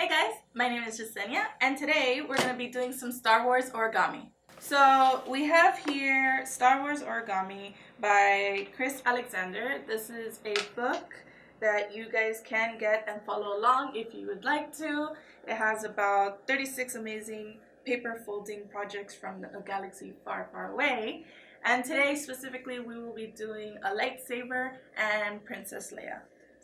Hey guys, my name is Jasenia, and today we're going to be doing some Star Wars origami. So we have here Star Wars Origami by Chris Alexander. This is a book that you guys can get and follow along if you would like to. It has about 36 amazing paper folding projects from a galaxy far, far away. And today specifically we will be doing a lightsaber and Princess Leia.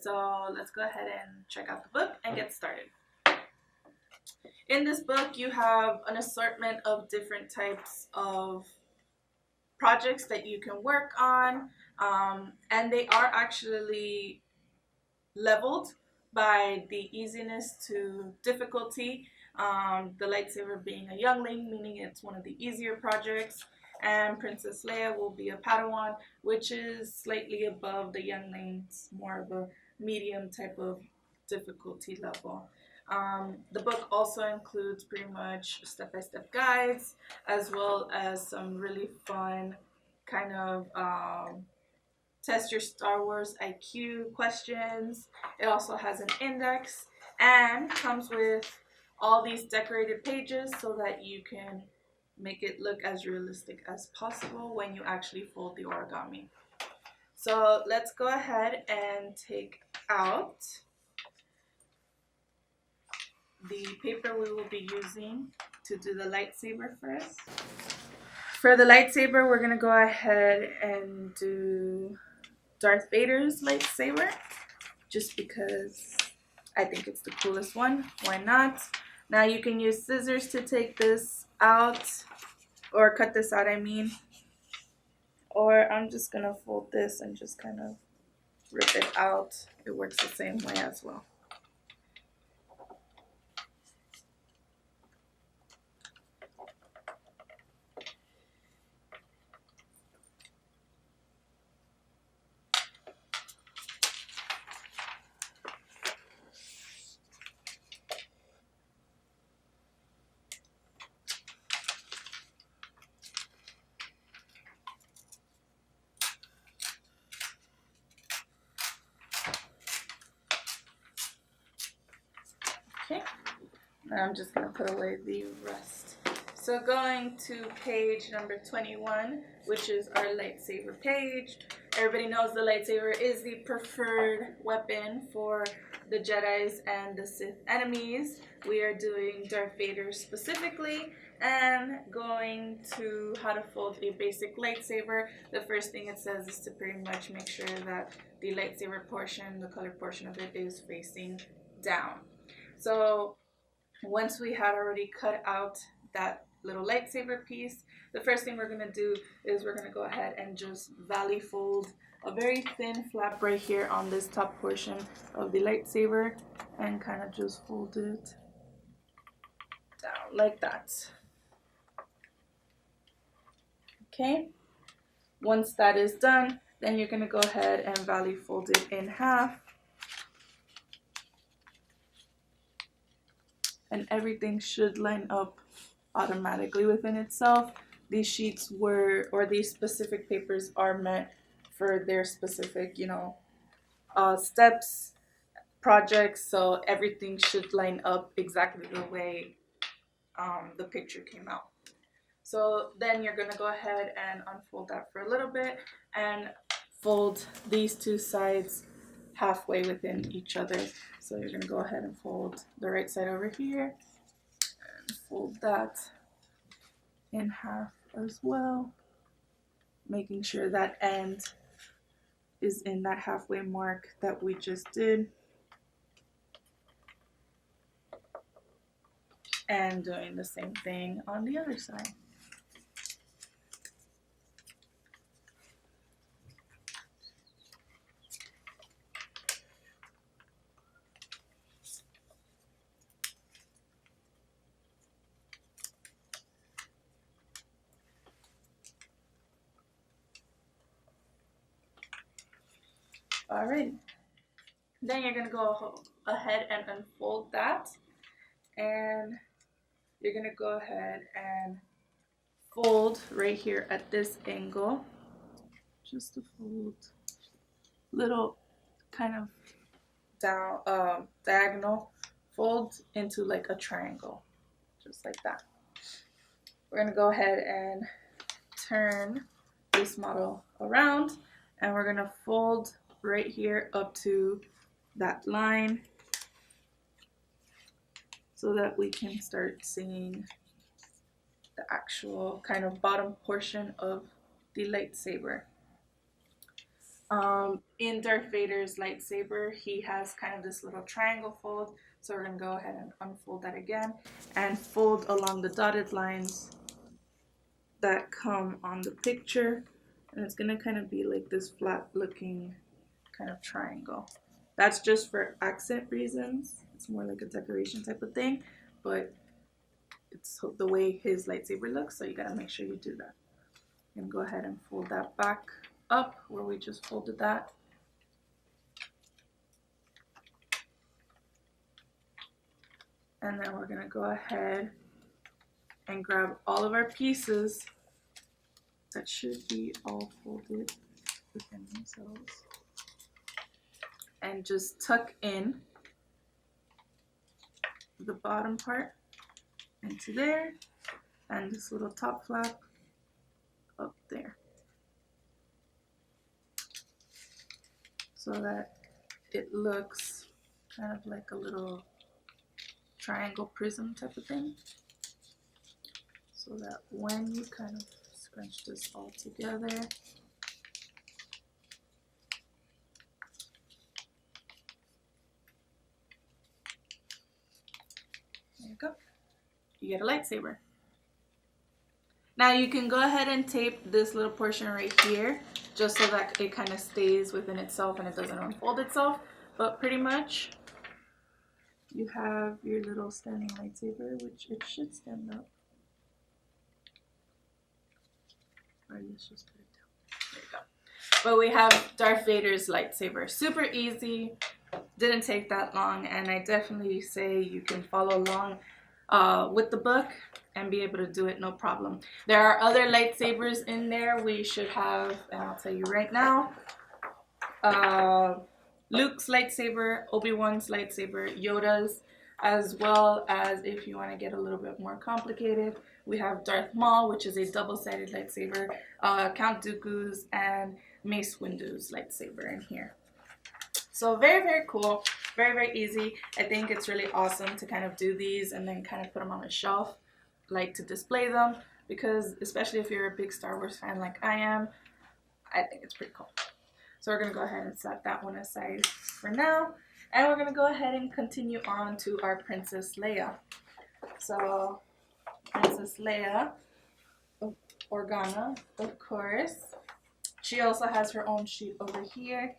So let's go ahead and check out the book and get started. In this book, you have an assortment of different types of projects that you can work on, and they are actually leveled by the easiness to difficulty. The lightsaber being a youngling, meaning it's one of the easier projects, and Princess Leia will be a Padawan, which is slightly above the younglings, more of a medium type of difficulty level. The book also includes pretty much step-by-step guides, as well as some really fun kind of test your Star Wars IQ questions. It also has an index and comes with all these decorated pages so that you can make it look as realistic as possible when you actually fold the origami. So let's go ahead and take out the paper we will be using to do the lightsaber first. For the lightsaber, we're going to go ahead and do Darth Vader's lightsaber, just because I think it's the coolest one. Why not? Now you can use scissors to take this out, or cut this out, I mean. Or I'm just going to fold this and just kind of rip it out. It works the same way as well. Okay, now I'm just going to put away the rest. So going to page number 21, which is our lightsaber page. Everybody knows the lightsaber is the preferred weapon for the Jedis and the Sith enemies. We are doing Darth Vader specifically and going to how to fold a basic lightsaber. The first thing it says is to pretty much make sure that the lightsaber portion, the colored portion of it, is facing down. So once we had already cut out that little lightsaber piece, the first thing we're going to do is we're going to go ahead and just valley fold a very thin flap right here on this top portion of the lightsaber and kind of just fold it down like that. Okay, once that is done, then you're going to go ahead and valley fold it in half. And everything should line up automatically within itself. These sheets were, or these specific papers are meant for their specific, steps, projects, so everything should line up exactly the way the picture came out. So then you're going to go ahead and unfold that for a little bit and fold these two sides halfway within each other. So you're going to go ahead and fold the right side over here and fold that in half as well, making sure that end is in that halfway mark that we just did, and doing the same thing on the other side. Alright, then you're going to go ahead and unfold that, and you're going to go ahead and fold right here at this angle, just to fold little kind of down diagonal fold into like a triangle, just like that. We're gonna go ahead and turn this model around, and we're gonna fold right here up to that line so that we can start seeing the actual kind of bottom portion of the lightsaber. In Darth Vader's lightsaber, he has kind of this little triangle fold, so we're going to go ahead and unfold that again and fold along the dotted lines that come on the picture, and it's going to kind of be like this flat looking kind of triangle. That's just for accent reasons. It's more like a decoration type of thing, but it's the way his lightsaber looks, so you got to make sure you do that. And go ahead and fold that back up where we just folded that. And then we're going to go ahead and grab all of our pieces that should be all folded within themselves and just tuck in the bottom part into there, and this little top flap up there, so that it looks kind of like a little triangle prism type of thing, so that when you kind of scrunch this all together, there you go, you get a lightsaber. Now you can go ahead and tape this little portion right here just so that it kind of stays within itself and it doesn't unfold itself, but pretty much you have your little standing lightsaber, which it should stand up. Or let's just put it down. There you go. But we have Darth Vader's lightsaber. Super easy, didn't take that long, and I definitely say you can follow along with the book and be able to do it no problem. There are other lightsabers in there. We should have, and I'll tell you right now, Luke's lightsaber, Obi-Wan's lightsaber, Yoda's, as well as, if you want to get a little bit more complicated, we have Darth Maul, which is a double-sided lightsaber, Count Dooku's, and Mace Windu's lightsaber in here. So very, very cool, very, very easy. I think it's really awesome to kind of do these and then kind of put them on a shelf, like to display them, because especially if you're a big Star Wars fan like I am, I think it's pretty cool. So we're going to go ahead and set that one aside for now, and we're going to go ahead and continue on to our Princess Leia. So Princess Leia, Organa, of course. She also has her own sheet over here.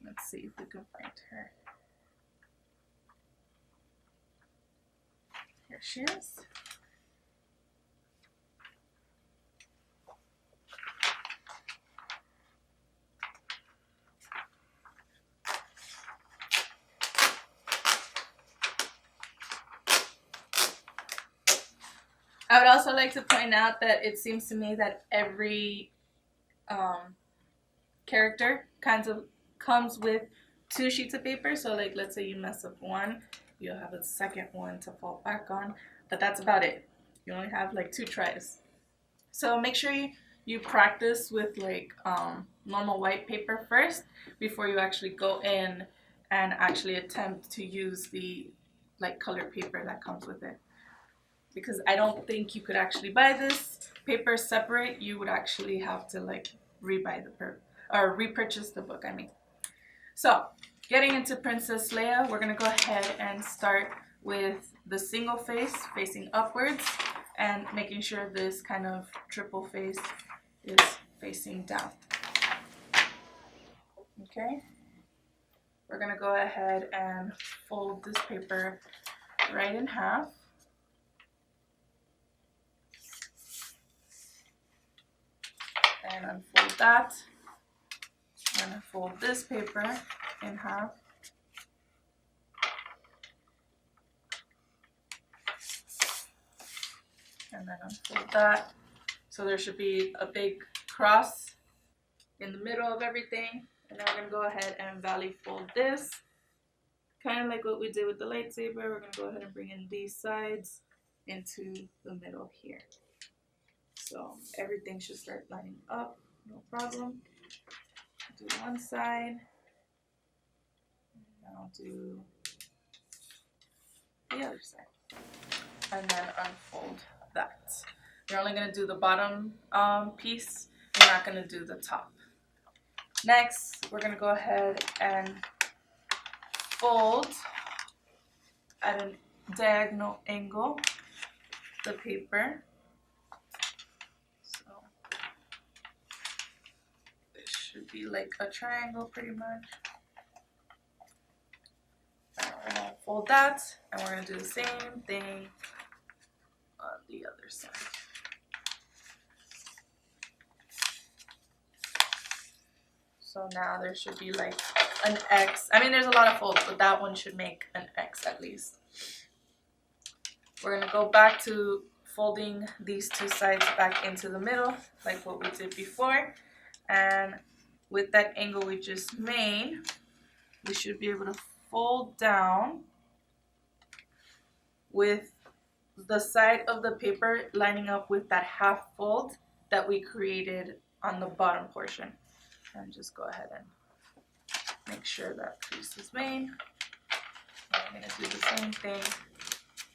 Let's see if we can find her. Here she is. I would also like to point out that it seems to me that every character kind of comes with 2 sheets of paper. So like, let's say you mess up one, you'll have a second one to fall back on, but that's about it. You only have like 2 tries. So make sure you practice with like normal white paper first before you actually go in and actually attempt to use the like colored paper that comes with it. Because I don't think you could actually buy this paper separate. You would actually have to like repurchase the book, I mean. So, getting into Princess Leia, we're going to go ahead and start with the single face facing upwards and making sure this kind of triple face is facing down. Okay? We're going to go ahead and fold this paper right in half. And unfold that. I'm going to fold this paper in half. And then unfold that. So there should be a big cross in the middle of everything. And then we're going to go ahead and valley fold this. kind of like what we did with the lightsaber, we're going to go ahead and bring in these sides into the middle here. So everything should start lining up, no problem. Do one side, and I'll do the other side. And then unfold that. You're only going to do the bottom piece, you're not going to do the top. Next, we're going to go ahead and fold at a diagonal angle the paper. So it should be like a triangle pretty much. Now we're going to fold that, and we're going to do the same thing on the other side. So now there should be like an X. I mean, there's a lot of folds, but that one should make an X at least. We're going to go back to folding these two sides back into the middle, like what we did before. And with that angle we just made, we should be able to fold down with the side of the paper lining up with that half fold that we created on the bottom portion. And just go ahead and make sure that crease is made. I'm going to do the same thing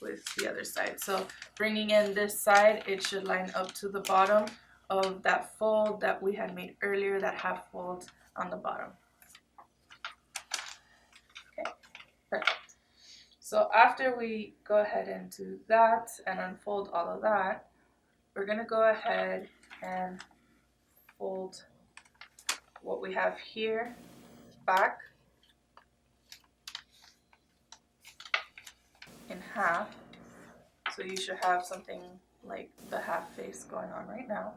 with the other side. So bringing in this side, it should line up to the bottom of that fold that we had made earlier, that half fold on the bottom. Okay, perfect. So after we go ahead and do that and unfold all of that, we're going to go ahead and fold what we have here back in half. So you should have something like the half face going on right now.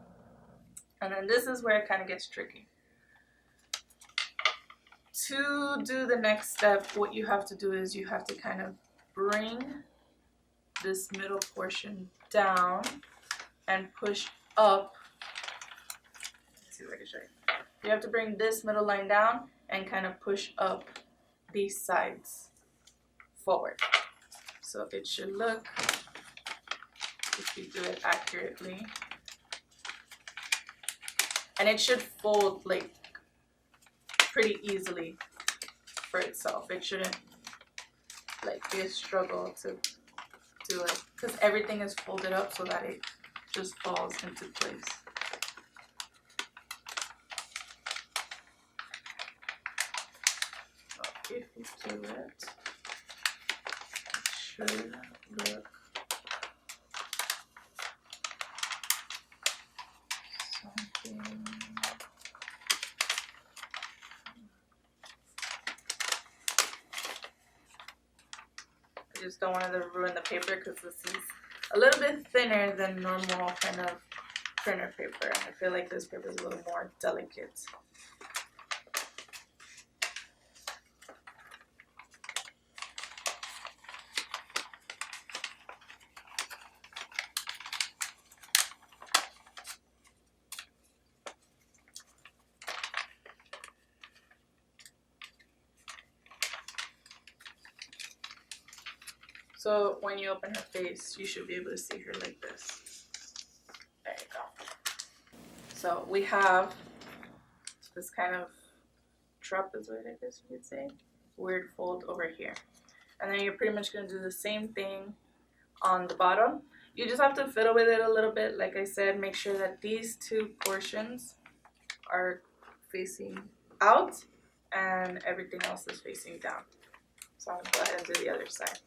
And then this is where it kind of gets tricky. To do the next step, what you have to do is you have to kind of bring this middle portion down and push up. Let's see if I can show you. You have to bring this middle line down and kind of push up these sides forward. So it should look, if you do it accurately, and it should fold like pretty easily for itself. It shouldn't like be a struggle to do it because everything is folded up so that it just falls into place. So if you do it, it should look something. I just don't want to ruin the paper because this is a little bit thinner than normal kind of printer paper. I feel like this paper is a little more delicate. So when you open her face, you should be able to see her like this. There you go. So we have this kind of trapezoid, I guess you could say, weird fold over here. And then you're pretty much going to do the same thing on the bottom. You just have to fiddle with it a little bit. Like I said, make sure that these two portions are facing out and everything else is facing down. So I'm going to go ahead and do the other side.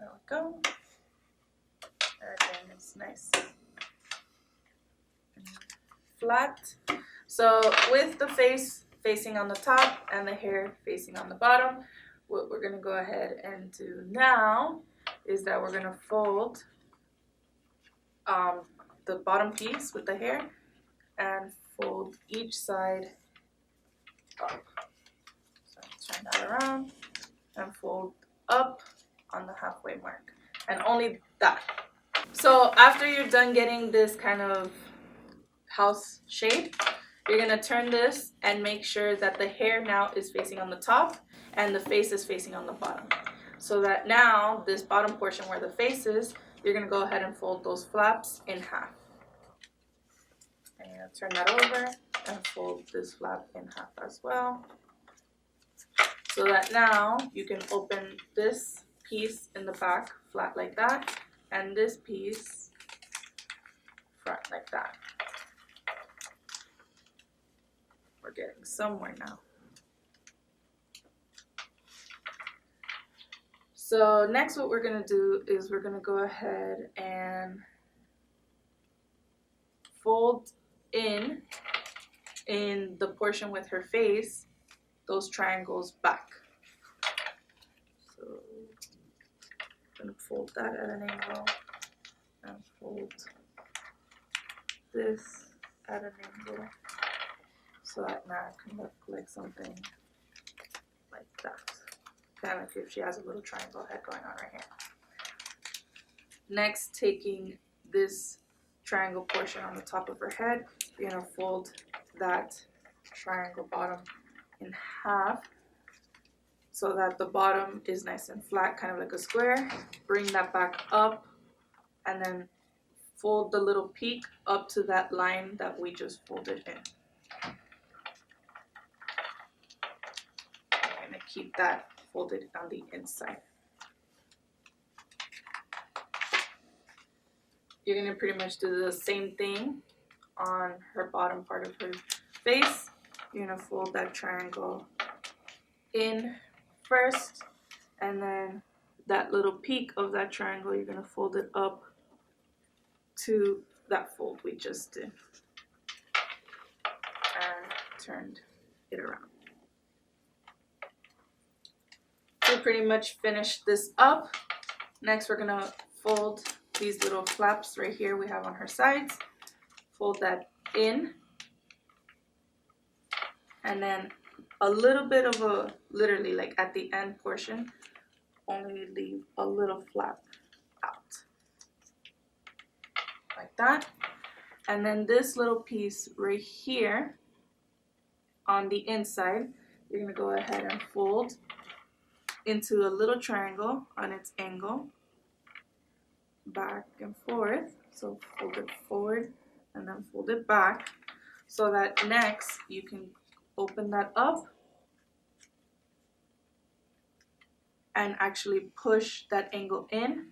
There we go. Everything is nice and flat. So with the face facing on the top and the hair facing on the bottom, what we're going to go ahead and do now is that we're going to fold the bottom piece with the hair and fold each side up. So turn that around and fold up on the halfway mark, and only that. So after you're done getting this kind of house shape, you're going to turn this and make sure that the hair now is facing on the top and the face is facing on the bottom. So that now this bottom portion where the face is, you're going to go ahead and fold those flaps in half. And you're going to turn that over and fold this flap in half as well. So that now you can open this piece in the back flat like that, and this piece front like that. We're getting somewhere now. So next what we're going to do is we're going to go ahead and fold in the portion with her face, those triangles back. So I'm going to fold that at an angle and fold this at an angle so that now it can look like something like that. Kind of like if she has a little triangle head going on right here. Next, taking this triangle portion on the top of her head, you're going to fold that triangle bottom in half so that the bottom is nice and flat, kind of like a square. Bring that back up and then fold the little peak up to that line that we just folded in. I'm going to keep that folded on the inside. You're going to pretty much do the same thing on her bottom part of her face. You're going to fold that triangle in first, and then that little peak of that triangle, you're going to fold it up to that fold we just did and turned it around. So pretty much finished this up. Next we're going to fold these little flaps right here we have on her sides. Fold that in, and then a little bit of a, literally like at the end portion, only leave a little flap out like that. And then this little piece right here on the inside, you're going to go ahead and fold into a little triangle on its angle, back and forth. So fold it forward and then fold it back, so that next you can open that up and actually push that angle in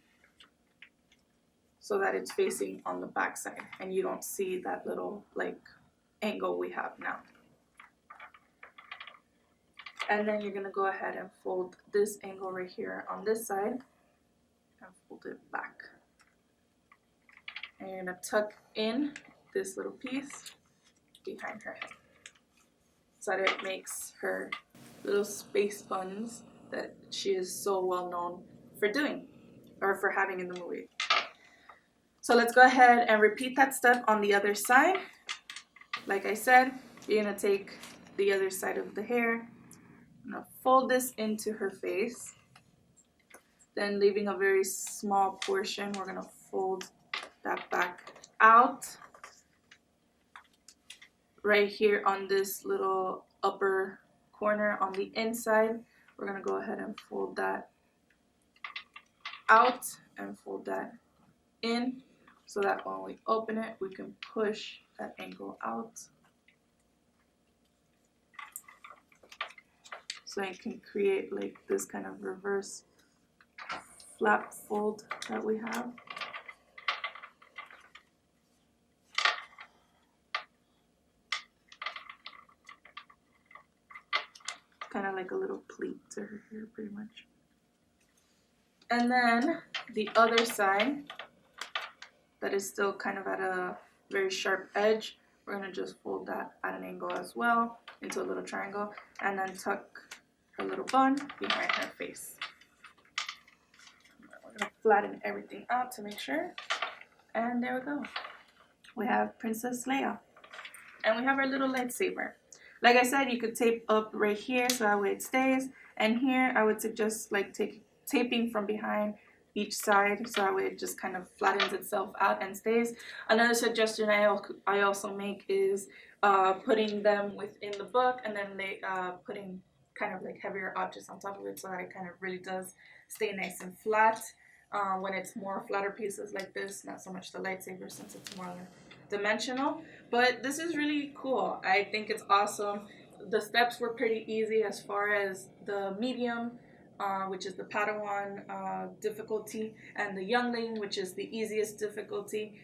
so that it's facing on the back side and you don't see that little like angle we have now. And then you're going to go ahead and fold this angle right here on this side and fold it back. And you're going to tuck in this little piece behind her head so that it makes her little space buns that she is so well known for doing, or for having in the movie. So let's go ahead and repeat that step on the other side. Like I said, you're going to take the other side of the hair, I'm going to fold this into her face, then leaving a very small portion, we're going to fold that back out. Right here on this little upper corner on the inside, we're going to go ahead and fold that out and fold that in so that when we open it, we can push that angle out. So it can create like this kind of reverse flap fold that we have. Kind of like a little pleat to her hair pretty much. And then the other side that is still kind of at a very sharp edge, we're going to just fold that at an angle as well into a little triangle and then tuck a little bun behind her face. We're going to flatten everything out to make sure. And there we go. We have Princess Leia. And we have our little lightsaber. Like I said, you could tape up right here so that way it stays. And here I would suggest like taping from behind each side so that way it just kind of flattens itself out and stays. Another suggestion I also make is putting them within the book and then putting kind of like heavier objects on top of it so that it kind of really does stay nice and flat. When it's more flatter pieces like this, not so much the lightsaber since it's more dimensional. But this is really cool. I think it's awesome. The steps were pretty easy as far as the medium, which is the Padawan difficulty, and the youngling, which is the easiest difficulty.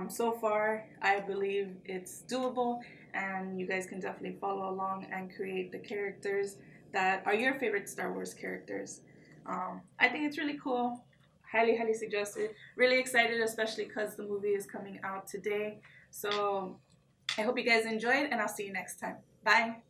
So far, I believe it's doable, and you guys can definitely follow along and create the characters that are your favorite Star Wars characters. I think it's really cool. Highly, highly suggested. Really excited, especially because the movie is coming out today. So I hope you guys enjoyed, and I'll see you next time. Bye.